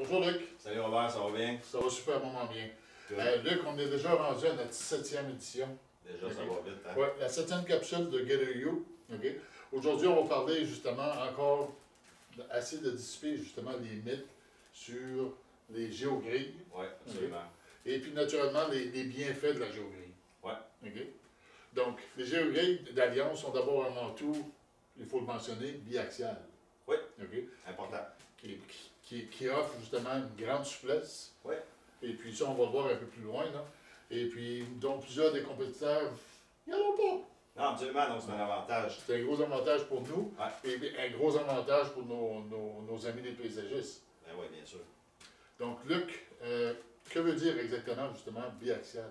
Bonjour Luc. Salut Robert, ça va bien? Ça va superment bien. Good. Luc, on est déjà rendu à notre 7e édition. Déjà, ça va vite, hein? Oui, la 7e capsule de Get You. Okay. Aujourd'hui, on va parler justement encore, essayer de dissiper justement les mythes sur les géogrilles. Oui, absolument. Okay. Et puis naturellement, les bienfaits de la géogrille. Oui. Okay. Donc, les géogrilles d'Alliance sont d'abord avant tout, il faut le mentionner, biaxiales. Oui. Okay. Important. Qui offre justement une grande souplesse. Oui. Et puis ça, on va le voir un peu plus loin. Là. Et puis, donc plusieurs des compétiteurs, ils n'en ont pas. Non, absolument, donc c'est un avantage. C'est un gros avantage pour nous Ouais. et un gros avantage pour nos amis les paysagistes. Ben oui, bien sûr. Donc, Luc, que veut dire exactement justement biaxial?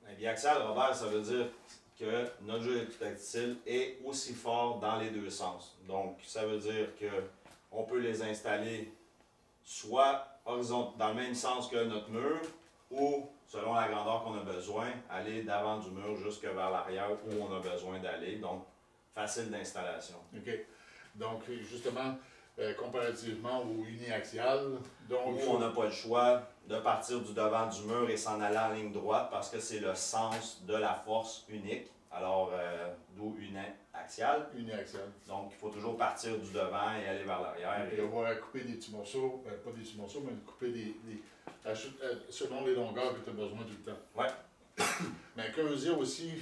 Ben, biaxial, Robert, ça veut dire que notre jeu électrotactile est aussi fort dans les deux sens. Donc, ça veut dire qu'on peut les installer soit dans le même sens que notre mur, ou selon la grandeur qu'on a besoin, aller d'avant du mur jusque vers l'arrière où on a besoin d'aller. Donc, facile d'installation. OK. Donc, justement, comparativement au uniaxial, donc... Où on n'a pas le choix de partir du devant du mur et s'en aller en ligne droite parce que c'est le sens de la force unique. Alors, d'où uniaxial. Uniaxial. Donc, il faut toujours partir du devant et aller vers l'arrière. Et on va couper des petits morceaux, pas des petits morceaux, mais couper selon les longueurs que tu as besoin tout le temps. Oui. Mais que veut dire aussi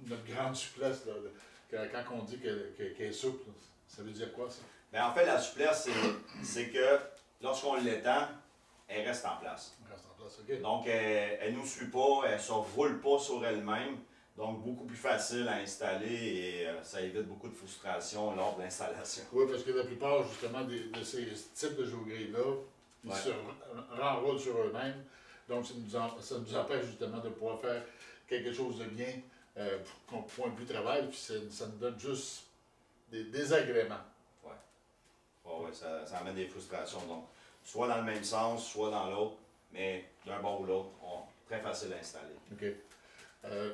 notre grande souplesse, là, quand on dit qu'elle est souple, ça veut dire quoi ça? Bien, en fait, la souplesse, c'est que lorsqu'on l'étend, elle reste en place. Elle reste en place, OK. Donc, elle ne nous suit pas, elle ne se roule pas sur elle-même. Donc, beaucoup plus facile à installer et ça évite beaucoup de frustration lors de l'installation. Oui, parce que la plupart, justement, de ces types de géogrilles-là, ils se renroulent sur eux-mêmes. Donc, ça nous empêche justement de pouvoir faire quelque chose de bien point de vue travail, puis ça nous donne juste des désagréments. Oui. Ouais, ça amène des frustrations. Donc, soit dans le même sens, soit dans l'autre, mais d'un bord ou l'autre, très facile à installer. OK.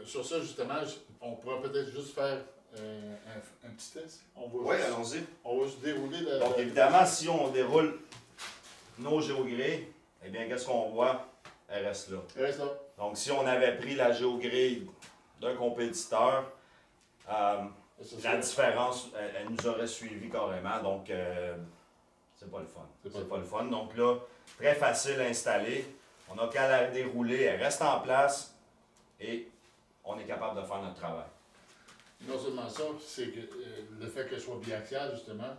Sur ça, justement, on pourrait peut-être juste faire un petit test. Oui, allons-y. On va se dérouler Donc, évidemment, si on déroule nos géogrilles, eh bien, qu'est-ce qu'on voit? Elle reste là. Elle reste là. Donc, si on avait pris la géogrille d'un compétiteur, la différence, elle nous aurait suivi carrément. Donc, c'est pas le fun. C'est pas le fun. Donc là, très facile à installer. On n'a qu'à la dérouler. Elle reste en place et on est capable de faire notre travail. Non seulement ça, c'est que le fait qu'elle soit biaxiale, justement,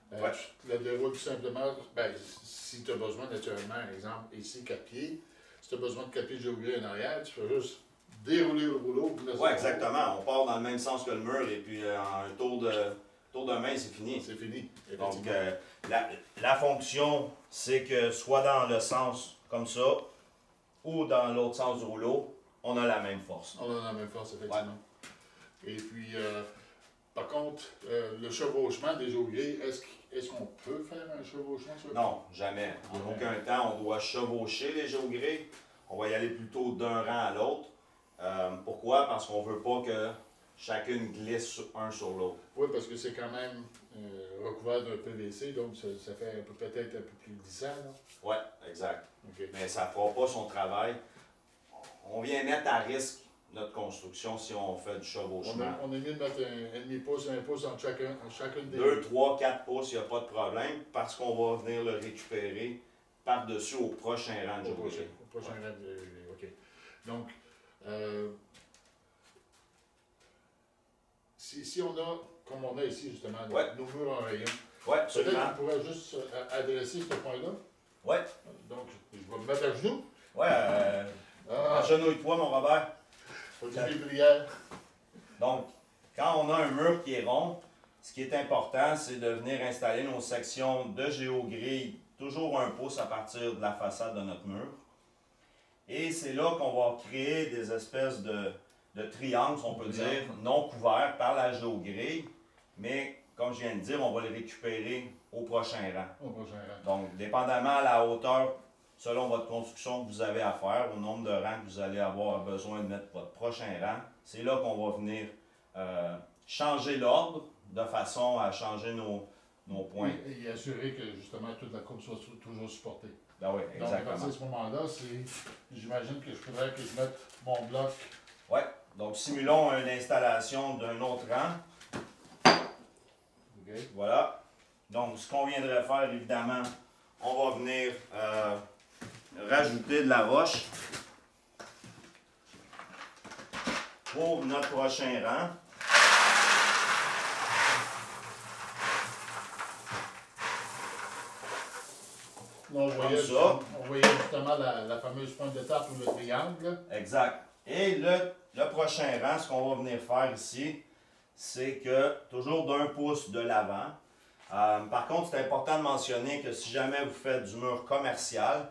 tu la déroules tout simplement, ben, si tu as besoin naturellement, par exemple, ici, 4 pieds, si tu as besoin de 4 pieds de géographe en arrière, tu peux juste dérouler le rouleau. Oui, exactement. On part dans le même sens que le mur et puis en un tour de main, c'est fini. C'est fini. Donc, la fonction, c'est que soit dans le sens comme ça ou dans l'autre sens du rouleau, on a la même force. On a la même force, effectivement. Ouais. Et puis, par contre, le chevauchement des géogrilles, est-ce qu'on peut faire un chevauchement sur Non, jamais. En aucun temps, on doit chevaucher les géogrilles. On va y aller plutôt d'un rang à l'autre. Pourquoi? Parce qu'on ne veut pas que chacune glisse un sur l'autre. Oui, parce que c'est quand même recouvert d'un PVC, donc ça fait peut-être un peu plus glissant. Oui, exact. Okay. Mais ça ne fera pas son travail. On vient mettre à risque notre construction si on fait du chevauchement. On est mieux de mettre un demi-pouce, un pouce entre chacune des... 2, 3, 4 pouces, il n'y a pas de problème, parce qu'on va venir le récupérer par-dessus au prochain rang de géogrilles. Au prochain rang de géogrilles, OK. Donc, si on a, comme on a ici justement, nos murs en rayon, peut-être qu'on pourrait juste adresser ce point-là. Oui. Donc, je vais me mettre à genoux. Oui, agenouille-toi, mon Robert. Faut-il des prières. Donc, quand on a un mur qui est rond, ce qui est important, c'est de venir installer nos sections de géogrille toujours un pouce à partir de la façade de notre mur. Et c'est là qu'on va créer des espèces de triangles, on peut dire, non couverts par la géogrille, mais comme je viens de dire, on va les récupérer au prochain rang. Au prochain rang. Donc, dépendamment à la hauteur, selon votre construction que vous avez à faire, au nombre de rangs que vous allez avoir besoin de mettre votre prochain rang, c'est là qu'on va venir changer l'ordre de façon à changer nos points. Et assurer que justement toute la courbe soit toujours supportée. Ben oui, Donc à exactement. partir de ce moment-là, j'imagine que je faudrait que je mette mon bloc. Oui, donc simulons une installation d'un autre rang. Okay. Voilà. Donc ce qu'on viendrait faire, évidemment, on va venir rajouter de la roche pour notre prochain rang. Là, on voyait justement la fameuse pointe d'étape ou le triangle. Exact. Et le prochain rang, ce qu'on va venir faire ici, c'est que toujours d'1 pouce de l'avant. Par contre, c'est important de mentionner que si jamais vous faites du mur commercial,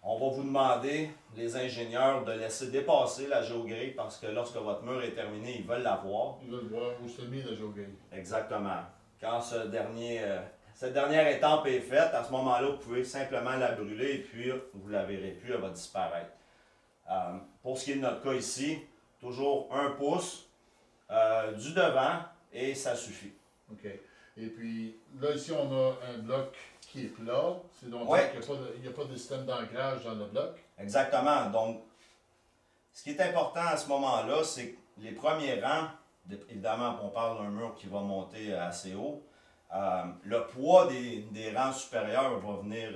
on va vous demander, les ingénieurs, de laisser dépasser la géogrille parce que lorsque votre mur est terminé, ils veulent la voir. Ils veulent voir où c'est mis la géogrille. Exactement. Quand cette dernière étape est faite, à ce moment-là, vous pouvez simplement la brûler et puis vous ne la verrez plus, elle va disparaître. Pour ce qui est de notre cas ici, toujours 1 pouce du devant et ça suffit. OK. Et puis là, ici, on a un bloc qui est plat. C'est donc Ouais. qu'il n'y a pas de système d'ancrage dans le bloc. Exactement. Donc, ce qui est important à ce moment-là, c'est que les premiers rangs, évidemment, on parle d'un mur qui va monter assez haut, le poids des rangs supérieurs va venir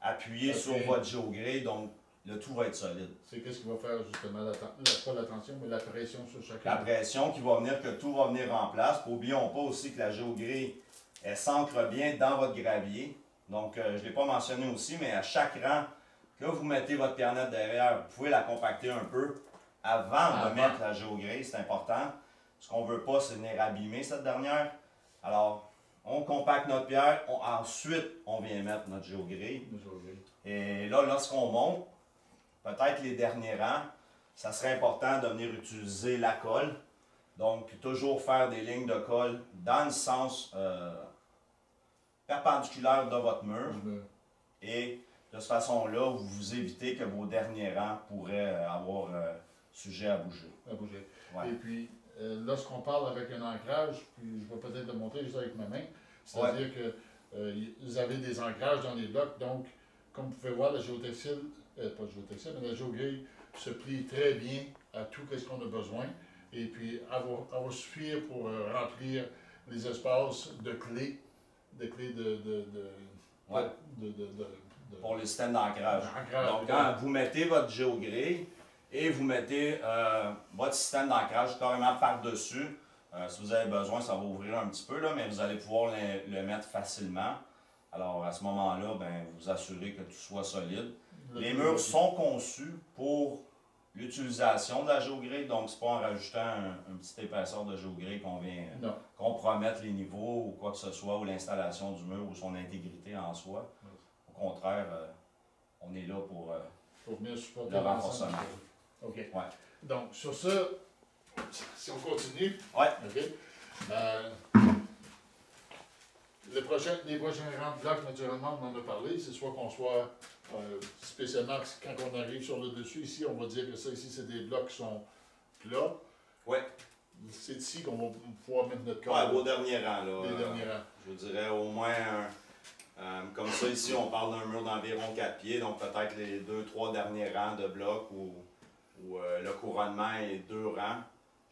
appuyer sur votre géogrée, donc le tout va être solide. C'est qu'est-ce qui va faire justement, pas la tension, mais la pression sur chacun. La pression qui va venir, que tout va venir en place. N'oublions pas aussi que la géogrée, elle s'ancre bien dans votre gravier. Donc, je ne l'ai pas mentionné aussi, mais à chaque rang que vous mettez votre pierrette derrière, vous pouvez la compacter un peu avant de mettre la géogrée, c'est important. Ce qu'on ne veut pas, c'est venir abîmer cette dernière. Alors, on compacte notre pierre, ensuite, on vient mettre notre géogrée. Et là, lorsqu'on monte, peut-être les derniers rangs, ça serait important de venir utiliser la colle. Donc, toujours faire des lignes de colle dans le sens perpendiculaire de votre mur. Et de cette façon-là, vous évitez que vos derniers rangs pourraient avoir sujet à bouger. Ouais. Et puis, lorsqu'on parle avec un ancrage, puis je vais peut-être le montrer juste avec ma main, c'est-à-dire que vous avez des ancrages dans les blocs. Donc, comme vous pouvez voir, la géotextile, pas géotextile, mais la géogrille se plie très bien à tout ce qu'on a besoin. Et puis, elle va suffire pour remplir les espaces de clés, pour le système d'ancrage. Donc, quand vous mettez votre géogrille et vous mettez votre système d'ancrage carrément par-dessus, si vous avez besoin, ça va ouvrir un petit peu, là, mais vous allez pouvoir le mettre facilement. Alors, à ce moment-là, ben, vous assurez que tout soit solide. Les murs sont conçus pour l'utilisation de la géogrille, donc c'est pas en rajoutant un petit épaisseur de géogrille qu'on vient compromettre les niveaux ou quoi que ce soit, ou l'installation du mur ou son intégrité en soi. Au contraire, on est là pour venir supporter le renforcement. OK. Ouais. Donc, sur ça, si on continue, ouais. OK. Les prochains rangs de blocs, naturellement, on en a parlé. C'est soit qu'on soit, spécialement quand on arrive sur le dessus, ici, on va dire que ça ici, c'est des blocs qui sont plats. Oui. C'est ici qu'on va pouvoir mettre notre corps. Ouais, vos derniers rangs, là. Les derniers rangs. Je vous dirais au moins, comme ça, ici, on parle d'un mur d'environ 4 pieds, donc peut-être les 2-3 derniers rangs de blocs où le couronnement est 2 rangs.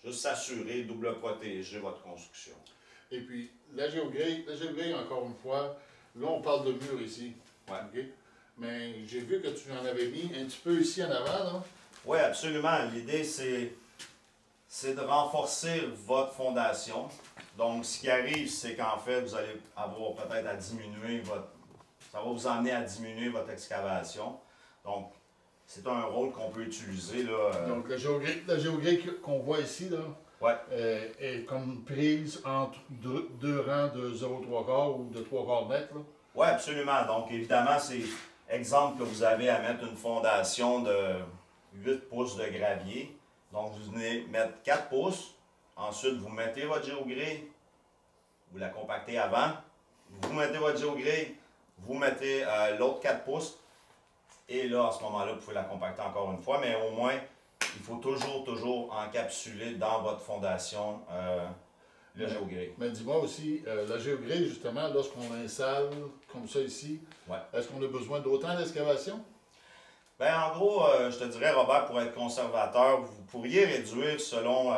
Juste s'assurer, double protéger votre construction. Et puis, la géogrille, encore une fois, là, on parle de mur ici. Ouais. Okay? Mais j'ai vu que tu en avais mis un petit peu ici en avant, là. Oui, absolument. L'idée, c'est de renforcer votre fondation. Donc, ce qui arrive, c'est qu'en fait, vous allez avoir peut-être à diminuer ça va vous emmener à diminuer votre excavation. Donc, c'est un rôle qu'on peut utiliser, là. Donc, la géogrille qu'on voit ici, là, ouais. est comme prise entre deux rangs de 0,3 ou de 3/4 mètres. Oui, absolument. Donc, évidemment, c'est exemple que vous avez à mettre une fondation de 8 pouces de gravier. Donc, vous venez mettre 4 pouces. Ensuite, vous mettez votre géogrille. Vous la compactez avant. Vous mettez votre géogrille. Vous mettez l'autre 4 pouces. Et là, à ce moment-là, vous pouvez la compacter encore une fois. Mais au moins, il faut toujours encapsuler dans votre fondation le géogré. Mais dis-moi aussi, la géogré, justement, lorsqu'on l'installe comme ça ici, Ouais. est-ce qu'on a besoin d'autant d'excavation? Ben, en gros, je te dirais, Robert, pour être conservateur, vous pourriez réduire selon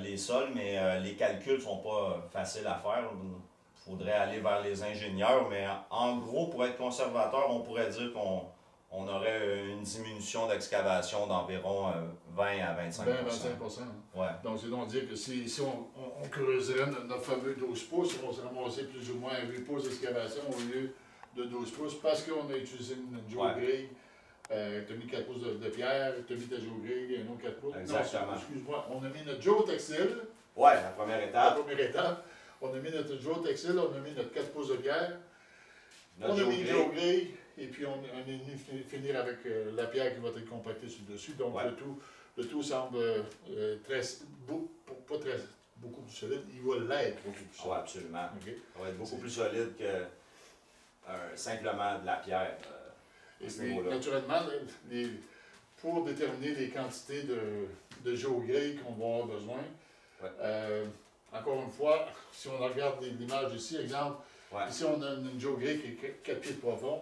les sols, mais les calculs ne sont pas faciles à faire. Il faudrait aller vers les ingénieurs, mais en gros, pour être conservateur, on pourrait dire qu'on aurait une diminution d'excavation d'environ 20 à 25 20 à 25 hein? Ouais. Donc, c'est donc dire que si on creuserait notre fameux 12 pouces, on se ramasserait plus ou moins à 8 pouces d'excavation au lieu de 12 pouces parce qu'on a utilisé une géogrille. Tu as mis 4 pouces de pierre, tu as mis ta géogrille, un autre 4 pouces. Exactement. Excuse-moi, on a mis notre géotextile. Ouais, la première La étape. première étape. On a mis notre géotextile, on a mis notre 4 pouces de pierre. Notre On a mis une géogré. géogrille, et puis on est venu finir avec la pierre qui va être compactée sur le dessus. Donc Ouais. le tout semble pas très, beaucoup plus solide. Il va l'être beaucoup plus solide. Oui, absolument. OK? Ça va être beaucoup plus solide que simplement de la pierre. Et À ce puis, niveau-là. naturellement, pour déterminer les quantités de géogrille qu'on va avoir besoin, Ouais. encore une fois, si on regarde l'image ici, exemple, Ouais. ici on a une géogrille qui est 4 pieds de profond,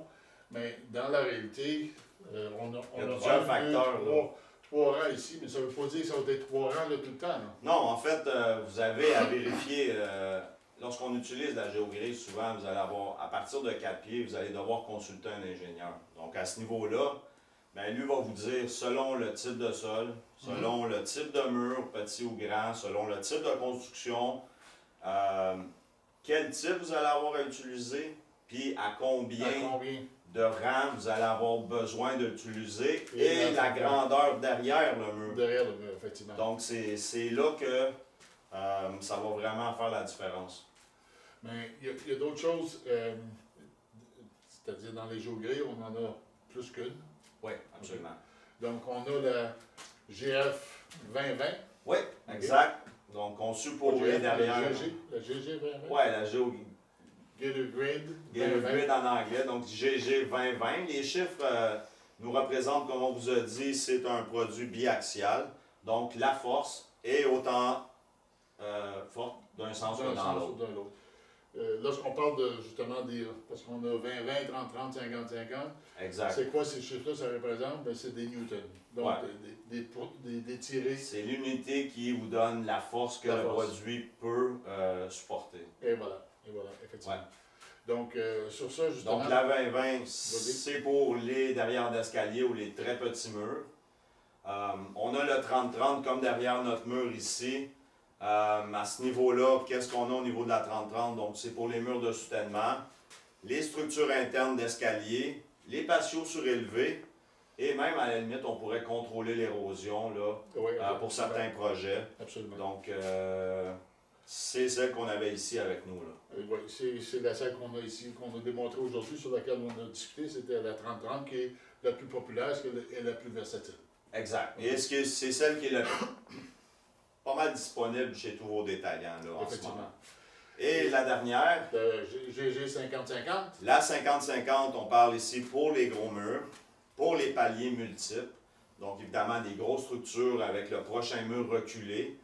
mais dans la réalité, on a plusieurs facteurs, trois rangs ici, mais ça ne veut pas dire que ça va être 3 rangs là, tout le temps. Là. Non, en fait, vous avez à vérifier, lorsqu'on utilise la géogrille, souvent, vous allez avoir, à partir de 4 pieds, vous allez devoir consulter un ingénieur. Donc, à ce niveau-là, ben, lui va vous dire, selon le type de sol, selon le type de mur, petit ou grand, selon le type de construction, quel type vous allez avoir à utiliser, puis à combien À combien? de rangs vous allez avoir besoin d'utiliser Et et la grandeur derrière le mur. Derrière le mur, effectivement. Donc, c'est là que ça va vraiment faire la différence. Mais il y a d'autres choses, c'est-à-dire dans les géogrilles, on en a plus qu'une. Oui, absolument. Donc, on a la GF 2020. Oui, exact. Donc, conçu pour rouler derrière. La GG 2020. Oui, la géogrid Grid en anglais, donc GG 2020. Les chiffres nous représentent, comme on vous a dit, c'est un produit biaxial. Donc, la force est autant forte d'un sens que dans l'autre. Lorsqu'on parle justement des. Parce qu'on a 20-20, 30-30, 50-50. Exact. C'est quoi ces chiffres-là, ça représente? Ben, c'est des newtons. Donc, Ouais. des tirés. C'est l'unité qui vous donne la force que le produit peut supporter. Et voilà, effectivement. Ouais. Donc, sur ça, justement. Donc, la 20-20, c'est pour les derrière d'escalier ou les très petits murs. On a le 30-30 comme derrière notre mur ici. À ce niveau-là, qu'est-ce qu'on a au niveau de la 30-30? Donc, c'est pour les murs de soutènement, les structures internes d'escalier, les patios surélevés, et même à la limite, on pourrait contrôler l'érosion là, pour certains projets. Absolument. Donc, c'est celle qu'on avait ici avec nous. Là. Oui, c'est la celle qu'on a ici, qu'on a démontrée aujourd'hui, sur laquelle on a discuté. C'était la 30-30 qui est la plus populaire et la plus versatile. Exact. Et est-ce que c'est celle qui est pas mal disponible chez tous vos détaillants là, en ce moment? Et la dernière, GG 50-50. La 50-50, on parle ici pour les gros murs, pour les paliers multiples. Donc, évidemment, des grosses structures avec le prochain mur reculé.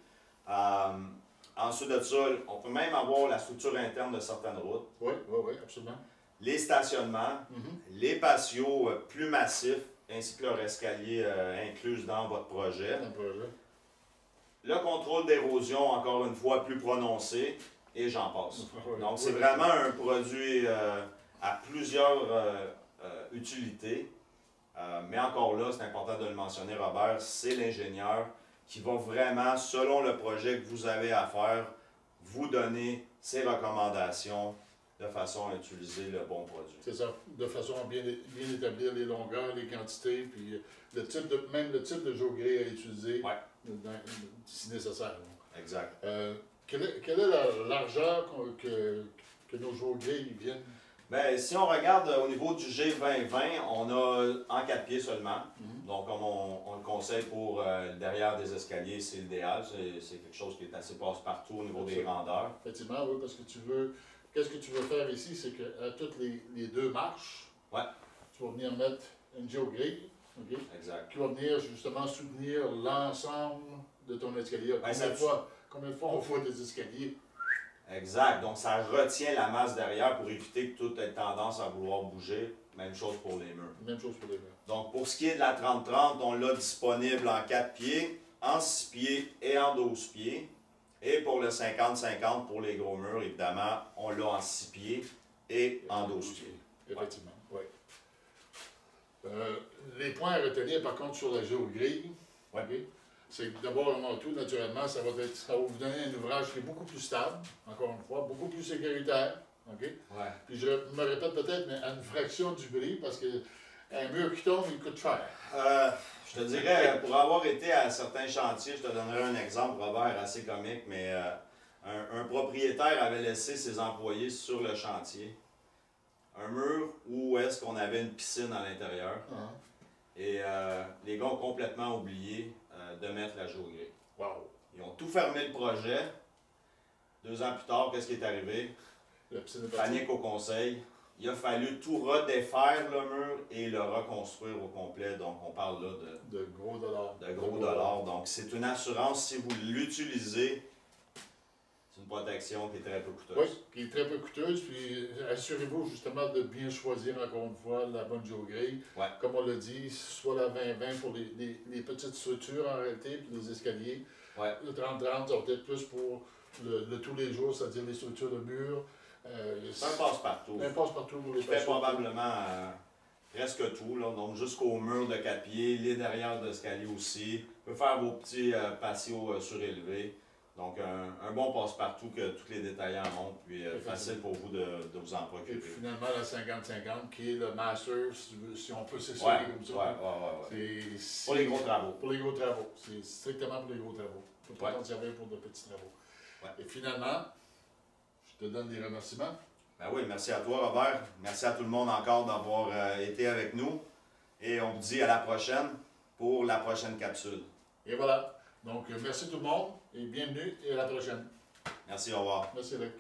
Ensuite de ça, on peut même avoir la structure interne de certaines routes. Oui, absolument. Les stationnements, les patios plus massifs, ainsi que leur escalier inclus dans votre projet. Le contrôle d'érosion, encore une fois, plus prononcé, et j'en passe. Donc, c'est vraiment un produit à plusieurs utilités. Mais encore là, c'est important de le mentionner, Robert, c'est l'ingénieur qui va vraiment, selon le projet que vous avez à faire, vous donner ses recommandations de façon à utiliser le bon produit. C'est ça, de façon à bien établir les longueurs, les quantités, puis même le type de géogrée à utiliser si nécessaire. Exact. Quelle est la largeur que nos géogrées viennent? Bien, si on regarde au niveau du G2020, on a en 4 pieds seulement. Donc, comme on le conseille pour derrière des escaliers, c'est l'idéal. C'est quelque chose qui est assez passe-partout au niveau des grandeurs. Effectivement, oui, parce que qu'est-ce que tu veux faire ici, c'est qu'à toutes les deux marches, tu vas venir mettre une géogrille, qui va venir justement soutenir l'ensemble de ton escalier. combien de fois on voit des escaliers? Exact. Donc, ça retient la masse derrière pour éviter que tout ait tendance à vouloir bouger. Même chose pour les murs. Même chose pour les murs. Donc, pour ce qui est de la 30-30, on l'a disponible en 4 pieds, en 6 pieds et en 12 pieds. Et pour le 50-50, pour les gros murs, évidemment, on l'a en 6 pieds et en 12 pieds. Effectivement, oui. Les points à retenir, par contre, sur la géogrille, c'est que d'abord, avant tout, naturellement, ça va vous donner un ouvrage qui est beaucoup plus stable, encore une fois, beaucoup plus sécuritaire. Puis je me répète peut-être, mais à une fraction du prix, parce qu'un mur qui tombe, il coûte cher. Je te dirais, pour avoir été à certains chantiers, je te donnerai un exemple, Robert, assez comique, mais un propriétaire avait laissé ses employés sur le chantier. Un mur où est-ce qu'on avait une piscine à l'intérieur. Et les gars ont complètement oublié de mettre la géogrille. Wow. Ils ont tout fermé le projet. 2 ans plus tard, qu'est-ce qui est arrivé? Panique au conseil. Il a fallu tout redéfaire le mur et le reconstruire au complet. Donc, on parle là de gros dollars. De gros dollars. Donc, c'est une assurance, si vous l'utilisez, c'est une protection qui est très peu coûteuse. Oui, qui est très peu coûteuse. Puis, assurez-vous justement de bien choisir, encore une fois, la bonne géogrille. Ouais. Comme on l'a dit, soit la 20-20 pour les petites structures en réalité, puis les escaliers. Ouais. Le 30-30, ça va être plus pour le tous les jours, c'est-à-dire les structures de murs. C'est un passe-partout. Un passe-partout pour les qui fait probablement presque tout, là. Donc jusqu'au mur de 4 pieds, les derrières d'escalier aussi. Vous pouvez faire vos petits patios surélevés. Donc un bon passe-partout que tous les détaillants ont, puis facile pour vous de vous en procurer. Et puis finalement la 50-50 qui est le master, si on peut s'exprimer comme ça. C'est pour les gros travaux. Pour les gros travaux. C'est strictement pour les gros travaux. Il ne faut pas t'en servir pour de petits travaux. Et finalement, je te donne des remerciements. Ben oui, merci à toi, Robert. Merci à tout le monde encore d'avoir été avec nous. Et on vous dit à la prochaine pour la prochaine capsule. Et voilà. Donc, merci tout le monde et bienvenue et à la prochaine. Merci, au revoir. Merci, Luc.